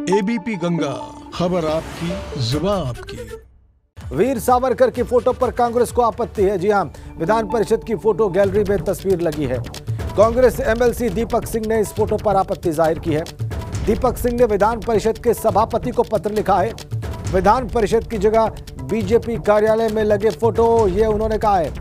ABP Ganga, खबर आपकी, जुबान आपकी। वीर सावरकर की फोटो पर कांग्रेस को आपत्ति है। जी हां, विधान परिषद की फोटो गैलरी में तस्वीर लगी है। कांग्रेस एमएलसी दीपक सिंह ने इस फोटो पर आपत्ति जाहिर की है। दीपक सिंह ने विधान परिषद के सभापति को पत्र लिखा है। विधान परिषद की जगह बीजेपी कार्यालय में लगे फोटो, ये उन्होंने कहा है।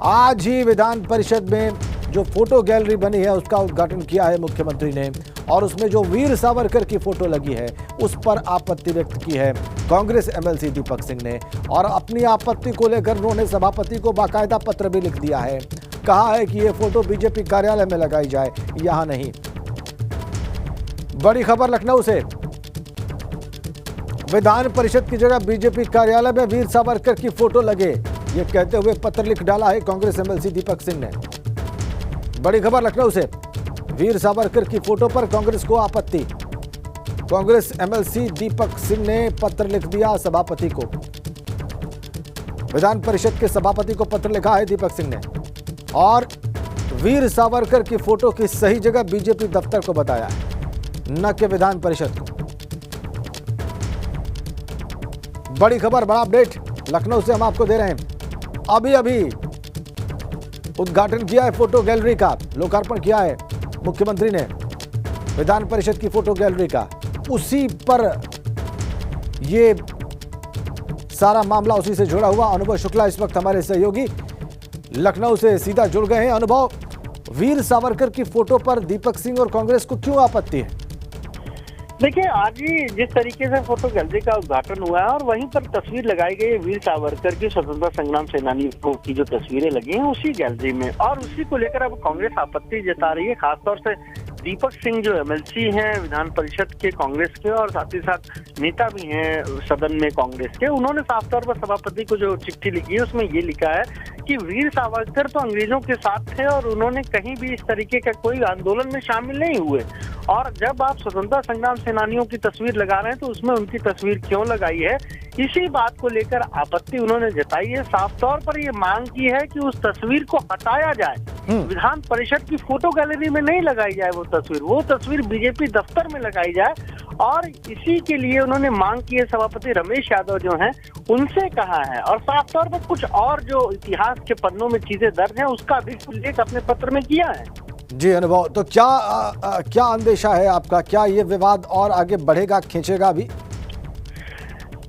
आज ही विधान परिषद में जो फोटो गैलरी बनी है उसका उद्घाटन किया है मुख्यमंत्री ने, और उसमें जो वीर सावरकर की फोटो लगी है उस पर आपत्ति व्यक्त की है कांग्रेस एमएलसी दीपक सिंह ने। और अपनी आपत्ति को लेकर उन्होंने सभापति को बाकायदा पत्र भी लिख दिया है। कहा है कि ये फोटो बीजेपी कार्यालय में लगाई जाए, यहां नहीं। बड़ी खबर लखनऊ से, विधान परिषद की जगह बीजेपी कार्यालय में वीर सावरकर की फोटो लगे, ये कहते हुए पत्र लिख डाला है कांग्रेस एमएलसी दीपक सिंह ने। बड़ी खबर लखनऊ से, वीर सावरकर की फोटो पर कांग्रेस को आपत्ति। कांग्रेस एमएलसी दीपक सिंह ने पत्र लिख दिया सभापति को। विधान परिषद के सभापति को पत्र लिखा है दीपक सिंह ने, और वीर सावरकर की फोटो की सही जगह बीजेपी दफ्तर को बताया है, न कि विधान परिषद को। बड़ी खबर, बड़ा अपडेट लखनऊ से हम आपको दे रहे हैं। अभी अभी उद्घाटन किया है फोटो गैलरी का, लोकार्पण किया है मुख्यमंत्री ने विधान परिषद की फोटो गैलरी का। उसी पर ये सारा मामला, उसी से जुड़ा हुआ अनुभव शुक्ला इस वक्त हमारे सहयोगी लखनऊ से सीधा जुड़ गए हैं। अनुभव, वीर सावरकर की फोटो पर दीपक सिंह और कांग्रेस को क्यों आपत्ति है? देखिए, आज ही जिस तरीके से फोटो गैलरी का उद्घाटन हुआ है और वहीं पर तस्वीर लगाई गई है वीर सावरकर की, स्वतंत्रता संग्राम सेनानियों की जो तस्वीरें लगी हैं उसी गैलरी में, और उसी को लेकर अब कांग्रेस आपत्ति जता रही है। खासतौर से दीपक सिंह जो एमएलसी हैं विधान परिषद के कांग्रेस के, और साथ ही साथ नेता भी हैं सदन में कांग्रेस के, उन्होंने साफ तौर पर सभापति को जो चिट्ठी लिखी है उसमें ये लिखा है कि वीर सावरकर तो अंग्रेजों के साथ थे और उन्होंने कहीं भी इस तरीके का कोई आंदोलन में शामिल नहीं हुए, और जब आप स्वतंत्रता संग्राम सेनानियों की तस्वीर लगा रहे हैं तो उसमें उनकी तस्वीर क्यों लगाई है, इसी बात को लेकर आपत्ति उन्होंने जताई है। साफ तौर पर ये मांग की है कि उस तस्वीर को हटाया जाए, विधान परिषद की फोटो गैलरी में नहीं लगाई जाए वो तस्वीर बीजेपी दफ्तर में लगाई जाए, और इसी के लिए उन्होंने मांग की है। सभापति रमेश यादव जो हैं उनसे कहा है, और साफ तौर पर कुछ और जो इतिहास के पन्नों में चीजें दर्ज हैं उसका भी उल्लेख अपने पत्र में किया है। जी अनुभव, तो क्या अंदेशा है आपका? क्या ये विवाद और आगे बढ़ेगा, खींचेगा भी?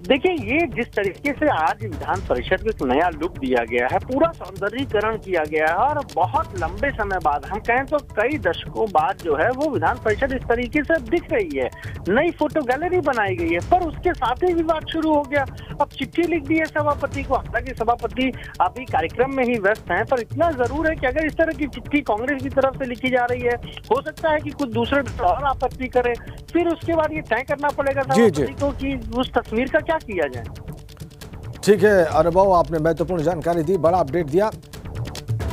देखिए, ये जिस तरीके से आज विधान परिषद को एक नया लुक दिया गया है, पूरा सौंदर्यीकरण किया गया है, और बहुत लंबे समय बाद, हम कहें तो कई दशकों बाद जो है वो विधान परिषद इस तरीके से दिख रही है। नई फोटो गैलरी बनाई गई है, पर उसके साथ ही विवाद शुरू हो गया। अब चिट्ठी लिख दी है सभापति को, हालांकि सभापति अभी कार्यक्रम में ही व्यस्त हैं, पर इतना जरूर है कि अगर इस तरह की चिट्ठी कांग्रेस की तरफ से लिखी जा रही है, हो सकता है कि कुछ दूसरे और आपत्ति करें, फिर उसके बाद ये तय करना पड़ेगा सभापति को कि उस तस्वीर का क्या किया जाए। ठीक है अनुभव, आपने महत्वपूर्ण जानकारी दी, बड़ा अपडेट दिया,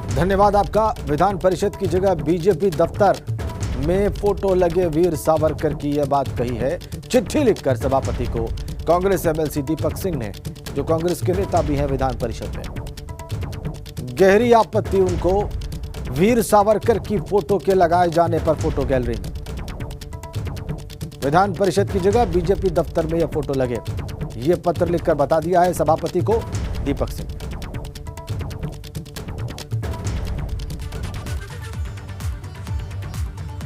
धन्यवाद आपका। विधान परिषद की जगह बीजेपी दफ्तर में फोटो लगे वीर सावरकर की यह बात कही है चिट्ठी लिखकर सभापति को कांग्रेस एमएलसी दीपक सिंह ने, जो कांग्रेस के नेता भी हैं विधान परिषद में। गहरी आपत्ति उनको वीर सावरकर की फोटो के लगाए जाने पर फोटो गैलरी में। विधान परिषद की जगह बीजेपी दफ्तर में यह फोटो लगे, ये पत्र लिखकर बता दिया है सभापति को दीपक सिंह।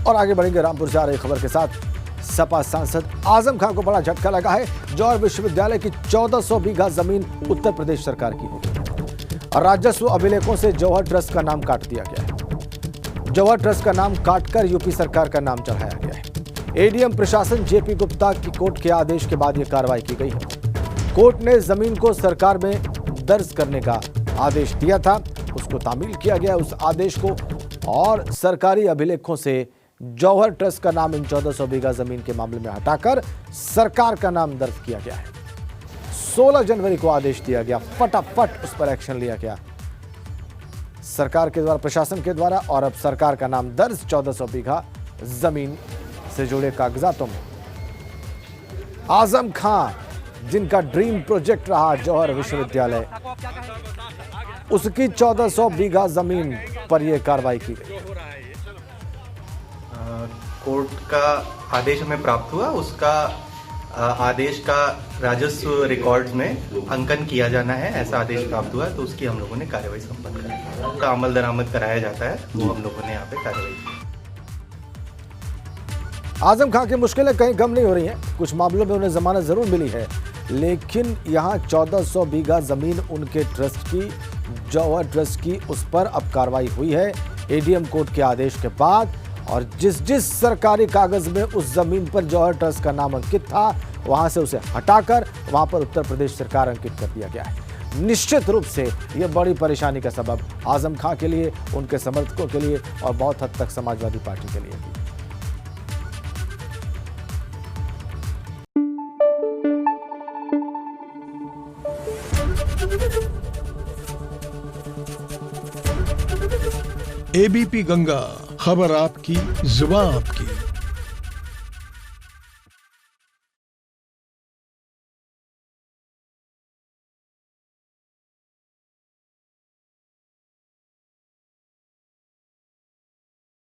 और आगे बढ़ेंगे रामपुर से आ रही खबर के साथ। सपा सांसद आजम खान को बड़ा झटका लगा है। जौहर विश्वविद्यालय की 1400 बीघा जमीन उत्तर प्रदेश सरकार की होगी, और राजस्व अभिलेखों से जौहर ट्रस्ट का नाम काट दिया गया है। जौहर ट्रस्ट का नाम काटकर यूपी सरकार का नाम चढ़ाया गया है। एडीएम प्रशासन जेपी गुप्ता की कोर्ट के आदेश के बाद यह कार्रवाई की गई है। कोर्ट ने जमीन को सरकार में दर्ज करने का आदेश दिया था, उसको तामील किया गया उस आदेश को, और सरकारी अभिलेखों से जौहर ट्रस्ट का नाम इन 1400 बीघा जमीन के मामले में हटाकर सरकार का नाम दर्ज किया गया है। 16 जनवरी को आदेश दिया गया, फटाफट उस पर एक्शन लिया गया सरकार के द्वारा, प्रशासन के द्वारा, और अब सरकार का नाम दर्ज 1400 बीघा जमीन से जुड़े कागजातों में। आजम खान, जिनका ड्रीम प्रोजेक्ट रहा जौहर विश्वविद्यालय, उसकी 1400 बीघा जमीन पर यह कार्रवाई की गई। कोर्ट का आदेश हमें प्राप्त हुआ उसका आदेश का राजस्व रिकॉर्ड्स में अंकन किया जाना है, ऐसा आदेश प्राप्त हुआ, तो उसकी हम लोगों ने कार्रवाई संपन्न कराई। का अमल दरामद कराया जाता है, वो हम लोगों ने यहाँ पे कार्रवाई की। आजम खां की मुश्किलें कहीं कम नहीं हो रही हैं। कुछ मामलों में उन्हें जमानत जरूर मिली है, लेकिन यहाँ 1400 बीघा जमीन उनके ट्रस्ट की, जौहर ट्रस्ट की, उस पर अब कार्रवाई हुई है एडीएम कोर्ट के आदेश के बाद। और जिस सरकारी कागज में उस जमीन पर जौहर ट्रस्ट का नाम अंकित था, वहां से उसे हटाकर वहां पर उत्तर प्रदेश सरकार अंकित कर दिया गया है। निश्चित रूप से यह बड़ी परेशानी का सबब आजम खां के लिए, उनके समर्थकों के लिए और बहुत हद तक समाजवादी पार्टी के लिए भी। एबीपी गंगा, खबर आपकी, जुबान आपकी।